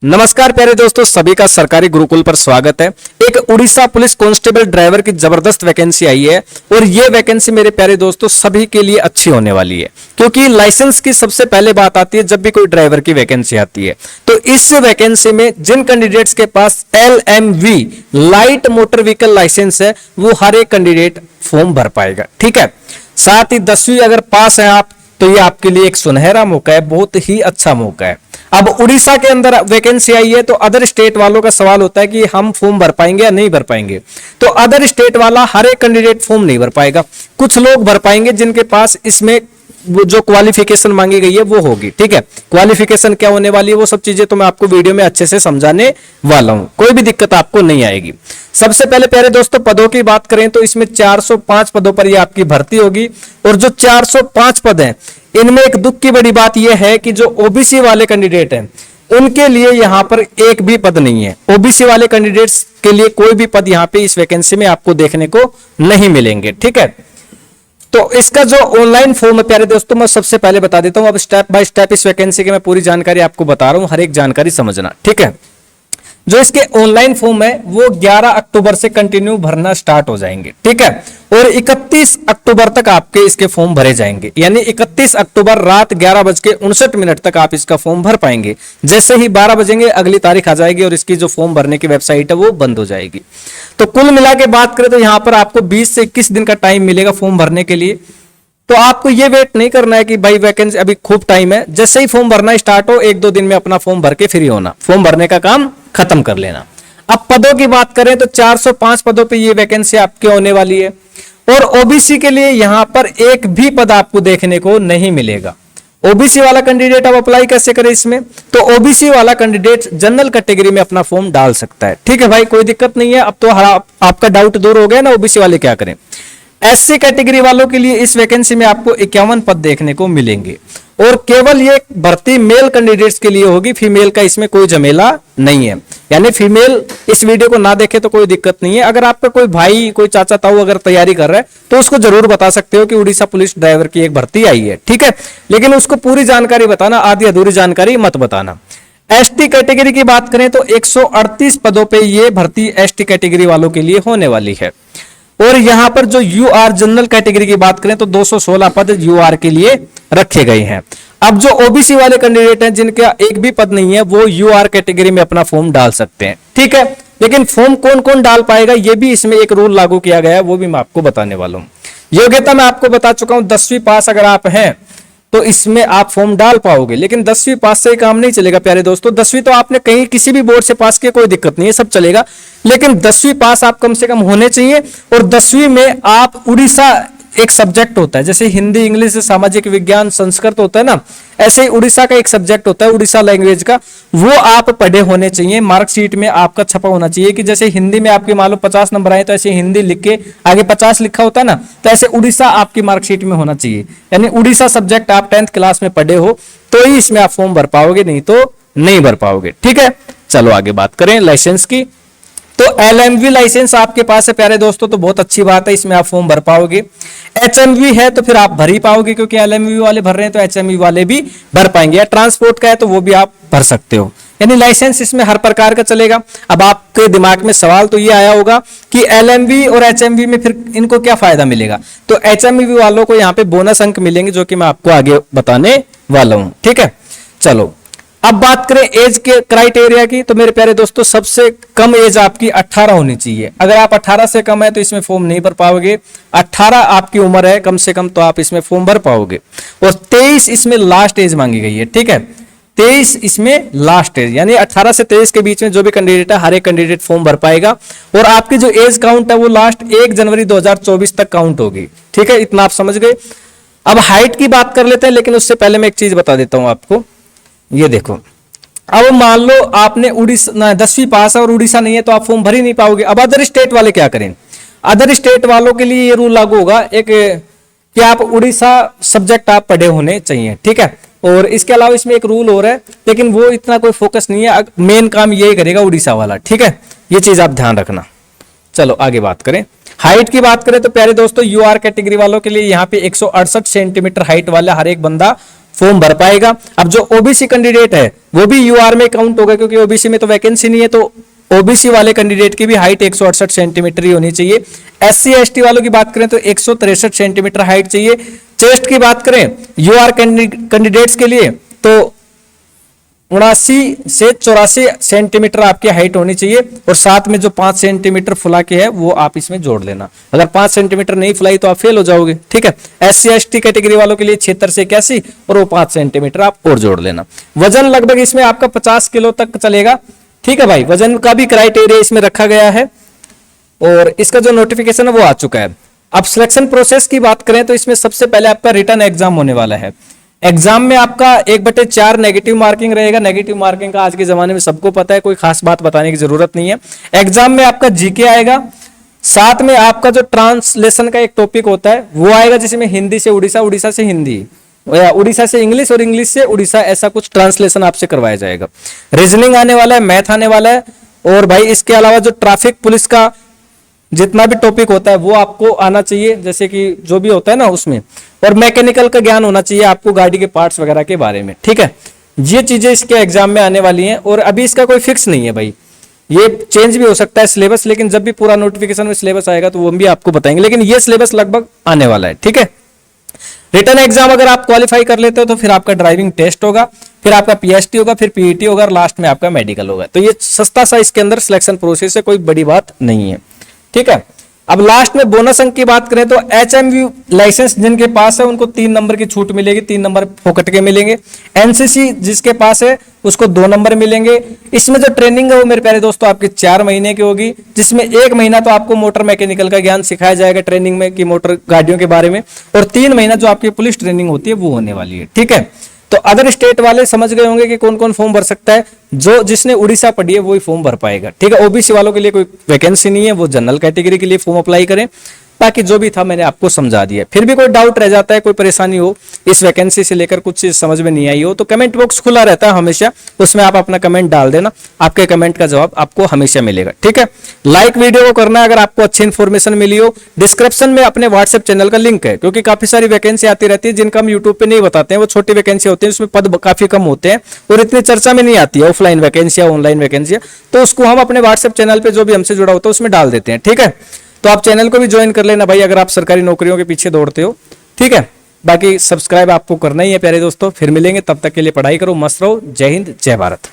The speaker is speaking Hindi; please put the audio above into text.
नमस्कार प्यारे दोस्तों, सभी का सरकारी गुरुकुल पर स्वागत है। एक उड़ीसा पुलिस कांस्टेबल ड्राइवर की जबरदस्त वैकेंसी आई है और ये वैकेंसी मेरे प्यारे दोस्तों सभी के लिए अच्छी होने वाली है, क्योंकि लाइसेंस की सबसे पहले बात आती है जब भी कोई ड्राइवर की वैकेंसी आती है। तो इस वैकेंसी में जिन कैंडिडेट्स के पास LMV light motor vehicle licence है वो हर एक कैंडिडेट फॉर्म भर पाएगा। ठीक है, साथ ही 10वीं अगर पास है आप तो ये आपके लिए एक सुनहरा मौका है, बहुत ही अच्छा मौका है। अब उड़ीसा के अंदर वैकेंसी आई है तो अदर स्टेट वालों का सवाल होता है कि हम फॉर्म भर पाएंगे या नहीं भर पाएंगे। तो अदर स्टेट वाला हर एक कैंडिडेट फॉर्म नहीं भर पाएगा, कुछ लोग भर पाएंगे जिनके पास इसमें वो जो क्वालिफिकेशन मांगी गई है वो होगी। ठीक है, क्वालिफिकेशन क्या होने वाली है वो सब चीजें तो मैं आपको वीडियो में अच्छे से समझाने वाला हूं, कोई भी दिक्कत आपको नहीं आएगी। सबसे पहले प्यारे दोस्तों पदों की बात करें तो इसमें 405 पदों पर ये आपकी भर्ती होगी। और जो 405 पद हैं इनमें एक दुख की बड़ी बात यह है कि जो ओबीसी वाले कैंडिडेट हैं उनके लिए यहां पर एक भी पद नहीं है। ओबीसी वाले कैंडिडेट्स के लिए कोई भी पद यहां पे इस वैकेंसी में आपको देखने को नहीं मिलेंगे। ठीक है, तो इसका जो ऑनलाइन फॉर्म है प्यारे दोस्तों मैं सबसे पहले बता देता हूं। अब स्टेप बाय स्टेप इस वैकेंसी की मैं पूरी जानकारी आपको बता रहा हूं, हर एक जानकारी समझना। ठीक है, जो इसके ऑनलाइन फॉर्म है वो 11 अक्टूबर से कंटिन्यू भरना स्टार्ट हो जाएंगे। ठीक है, और 31 अक्टूबर तक आपके इसके फॉर्म भरे जाएंगे, यानी 31 अक्टूबर रात 11:59 तक आप इसका फॉर्म भर पाएंगे। जैसे ही 12 बजेंगे अगली तारीख आ जाएगी और इसकी जो फॉर्म भरने की वेबसाइट है वो बंद हो जाएगी। तो कुल मिला के बात करें तो यहां पर आपको 20 से 21 दिन का टाइम मिलेगा फॉर्म भरने के लिए। तो आपको ये वेट नहीं करना है कि भाई वैकेंसी अभी खूब टाइम है, जैसे ही फॉर्म भरना स्टार्ट हो 1-2 दिन में अपना फॉर्म भर के फ्री होना, फॉर्म भरने का काम खत्म कर लेना। अब पदों की बात करें तो 405 पदों पे ये वैकेंसी आपके होने वाली है। और ओबीसी के लिए यहां पर एक भी पद आपको देखने को नहीं मिलेगा। ओबीसी वाला कैंडिडेट अब अप्लाई कैसे करे इसमें, तो ओबीसी वाला कैंडिडेट जनरल कैटेगरी में अपना फॉर्म डाल सकता है। ठीक है भाई, कोई दिक्कत नहीं है। अब तो आपका डाउट दूर हो गया ना, ओबीसी वाले क्या करें। एससी कैटेगरी वालों के लिए इस वैकेंसी में आपको 51 पद देखने को मिलेंगे और केवल ये भर्ती मेल कैंडिडेट्स के लिए होगी, फीमेल का इसमें कोई झमेला नहीं है। यानी फीमेल इस वीडियो को ना देखे तो कोई दिक्कत नहीं है। अगर आपका कोई भाई कोई चाचा ताऊ अगर तैयारी कर रहा है तो उसको जरूर बता सकते हो कि उड़ीसा पुलिस ड्राइवर की एक भर्ती आई है। ठीक है, लेकिन उसको पूरी जानकारी बताना, आधी अधूरी जानकारी मत बताना। एसटी कैटेगरी की बात करें तो 138 पदों पे ये भर्ती एसटी कैटेगरी वालों के लिए होने वाली है। और यहां पर जो यूआर जनरल कैटेगरी की बात करें तो 216 पद यूआर के लिए रखे गए हैं। अब जो ओबीसी वाले कैंडिडेट हैं जिनका एक भी पद नहीं है वो यूआर कैटेगरी में अपना फॉर्म डाल सकते हैं। ठीक है, लेकिन फॉर्म कौन कौन डाल पाएगा ये भी इसमें एक रूल लागू किया गया है, वो भी मैं आपको बताने वाला हूं। योग्यता मैं आपको बता चुका हूं, 10वीं पास अगर आप हैं तो इसमें आप फॉर्म डाल पाओगे। लेकिन 10वीं पास से काम नहीं चलेगा प्यारे दोस्तों। 10वीं तो आपने कहीं किसी भी बोर्ड से पास किया कोई दिक्कत नहीं है, सब चलेगा। लेकिन 10वीं पास आप कम से कम होने चाहिए। और 10वीं में आप उड़ीसा एक सब्जेक्ट होता है, जैसे हिंदी, इंग्लिश, सामाजिक विज्ञान, संस्कृत होता है ना, ऐसे ही उड़ीसा का एक सब्जेक्ट होता है उड़ीसा लैंग्वेज का, वो आप पढ़े होने चाहिए। मार्कशीट में आपका छपा होना चाहिए कि जैसे हिंदी में आपके मान लो 50 नंबर आए तो ऐसे हिंदी लिख के आगे 50 लिखा होता है ना, तो ऐसे उड़ीसा आपकी मार्कशीट में होना चाहिए। यानी उड़ीसा सब्जेक्ट आप 10th क्लास में पढ़े हो तो ही इसमें आप फॉर्म भर पाओगे, नहीं तो नहीं भर पाओगे। ठीक है, चलो आगे बात करें लाइसेंस की। तो LMV लाइसेंस आपके पास है प्यारे दोस्तों, तो बहुत अच्छी बात है, इसमें आप फॉर्म भर पाओगे। HMV है तो फिर आप भर ही पाओगे, क्योंकि LMV वाले भर रहे हैं तो HMV वाले भी भर पाएंगे। या ट्रांसपोर्ट का है तो वो भी आप भर सकते हो। यानी लाइसेंस इसमें हर प्रकार का चलेगा। अब आपके दिमाग में सवाल तो ये आया होगा कि LMV और HMV में फिर इनको क्या फायदा मिलेगा। तो HMV वालों को यहाँ पे बोनस अंक मिलेंगे, जो कि मैं आपको आगे बताने वाला हूं। ठीक है, चलो अब बात करें एज के क्राइटेरिया की। तो मेरे प्यारे दोस्तों सबसे कम एज आपकी 18 होनी चाहिए। अगर आप 18 से कम है तो इसमें फॉर्म नहीं भर पाओगे। 18 आपकी उम्र है कम से कम तो आप इसमें फॉर्म भर पाओगे। और 23 इसमें लास्ट एज मांगी गई है। ठीक है, 23 इसमें लास्ट एज, यानी 18 से 23 के बीच में जो भी कैंडिडेट है हर एक कैंडिडेट फॉर्म भर पाएगा। और आपकी जो एज काउंट है वो लास्ट 1 जनवरी 2024 तक काउंट होगी। ठीक है, इतना आप समझ गए। अब हाइट की बात कर लेते हैं, लेकिन उससे पहले मैं एक चीज बता देता हूं आपको। ये देखो, अब मान लो आपने उड़ीसा 10वीं पास है और उड़ीसा नहीं है तो आप फॉर्म भर ही नहीं पाओगे। अब अदर स्टेट वाले क्या करें, अदर स्टेट वालों के लिए ये रूल लागू होगा एक कि आप उड़ीसा सब्जेक्ट आप पढ़े होने चाहिए। ठीक है, और इसके अलावा इसमें एक रूल और है, लेकिन वो इतना कोई फोकस नहीं है, मेन काम यही करेगा उड़ीसा वाला। ठीक है, ये चीज आप ध्यान रखना। चलो आगे बात करें। हाइट की बात करें तो प्यारे दोस्तों यूआर कैटेगरी वालों के लिए यहाँ पे 168 सेंटीमीटर हाइट वाला हर एक बंदा फॉर्म भर पाएगा। अब जो ओबीसी कैंडिडेट है वो भी यूआर में काउंट होगा, क्योंकि ओबीसी में तो वैकेंसी नहीं है, तो ओबीसी वाले कैंडिडेट की भी हाइट 168 सेंटीमीटर ही होनी चाहिए। एससी एसटी वालों की बात करें तो 163 सेंटीमीटर हाइट चाहिए। चेस्ट की बात करें यूआर कैंडिडेट्स के लिए तो 79 से 84 सेंटीमीटर आपकी हाइट होनी चाहिए, और साथ में जो 5 सेंटीमीटर फुला के है वो आप इसमें जोड़ लेना। अगर 5 सेंटीमीटर नहीं फुलाई तो आप फेल हो जाओगे, ठीक है। एससी एसटी कैटेगरी वालों के लिए 76 से 81 और वो 5 सेंटीमीटर आप और जोड़ लेना। वजन लगभग इसमें आपका 50 किलो तक चलेगा, ठीक है भाई। वजन का भी क्राइटेरिया इसमें रखा गया है और इसका जो नोटिफिकेशन है वो आ चुका है। अब सिलेक्शन प्रोसेस की बात करें तो इसमें सबसे पहले आपका रिटन एग्जाम होने वाला है। एग्जाम में आपका 1/4 नेगेटिव मार्किंग रहेगा। नेगेटिव मार्किंग का आज के जमाने में सबको पता है, कोई खास बात बताने की जरूरत नहीं है। एग्जाम में आपका जीके आएगा, साथ में आपका जो ट्रांसलेशन का एक टॉपिक होता है वो आएगा, जिसमें हिंदी से उड़ीसा, उड़ीसा से हिंदी, या उड़ीसा से इंग्लिश और इंग्लिश से उड़ीसा, ऐसा कुछ ट्रांसलेशन आपसे करवाया जाएगा। रीजनिंग आने वाला है, मैथ आने वाला है, और भाई इसके अलावा जो ट्रैफिक पुलिस का जितना भी टॉपिक होता है वो आपको आना चाहिए, जैसे कि जो भी होता है ना उसमें, और मैकेनिकल का ज्ञान होना चाहिए आपको, गाड़ी के पार्ट्स वगैरह के बारे में, ठीक है। ये चीजें इसके एग्जाम में आने वाली हैं, और अभी इसका कोई फिक्स नहीं है भाई, ये चेंज भी हो सकता है सिलेबस, लेकिन जब भी पूरा नोटिफिकेशन में सिलेबस आएगा तो वो भी आपको बताएंगे, लेकिन ये सिलेबस लगभग आने वाला है, ठीक है। रिटन एग्जाम अगर आप क्वालिफाई कर लेते हो तो फिर आपका ड्राइविंग टेस्ट होगा, फिर आपका पीएचटी होगा, फिर पीईटी होगा, और लास्ट में आपका मेडिकल होगा। तो ये सस्ता सा इसके अंदर सिलेक्शन प्रोसेस है, कोई बड़ी बात नहीं है, ठीक है। अब लास्ट में बोनस अंक की बात करें तो एचएमवी लाइसेंस जिनके पास है उनको 3 नंबर की छूट मिलेगी, 3 नंबर फोकट के मिलेंगे। एनसीसी जिसके पास है उसको 2 नंबर मिलेंगे। इसमें जो ट्रेनिंग है वो मेरे प्यारे दोस्तों आपकी 4 महीने की होगी, जिसमें 1 महीना तो आपको मोटर मैकेनिकल का ज्ञान सिखाया जाएगा ट्रेनिंग में, कि मोटर गाड़ियों के बारे में, और 3 महीना जो आपकी पुलिस ट्रेनिंग होती है वो होने वाली है, ठीक है। तो अदर स्टेट वाले समझ गए होंगे कि कौन कौन फॉर्म भर सकता है। जो जिसने उड़ीसा पढ़ी है वही फॉर्म भर पाएगा, ठीक है। ओबीसी वालों के लिए कोई वैकेंसी नहीं है, वो जनरल कैटेगरी के लिए फॉर्म अप्लाई करें। बाकी जो भी था मैंने आपको समझा दिया। फिर भी कोई डाउट रह जाता है, कोई परेशानी हो इस वैकेंसी से लेकर, कुछ चीज समझ में नहीं आई हो, तो कमेंट बॉक्स खुला रहता है हमेशा, उसमें आप अपना कमेंट डाल देना, आपके कमेंट का जवाब आपको हमेशा मिलेगा, ठीक है। लाइक वीडियो को करना है अगर आपको अच्छी इन्फॉर्मेशन मिली हो। डिस्क्रिप्शन में अपने व्हाट्सएप चैनल का लिंक है, क्योंकि काफी सारी वैकेंसी आती रहती है जिनका हम यूट्यूब पे नहीं बताते हैं, वो छोटी वैकेंसी होती है, उसमें पद काफी कम होते हैं और इतनी चर्चा में नहीं आती है, ऑफलाइन वैकेंसी, ऑनलाइन वैकेंसी, तो उसको हम अपने व्हाट्सएप चैनल पे जो भी हमसे जुड़ा होता है उसमें डाल देते हैं, ठीक है। तो आप चैनल को भी ज्वाइन कर लेना भाई, अगर आप सरकारी नौकरियों के पीछे दौड़ते हो, ठीक है। बाकी सब्सक्राइब आपको करना ही है प्यारे दोस्तों। फिर मिलेंगे, तब तक के लिए पढ़ाई करो, मस्त रहो। जय हिंद, जय भारत।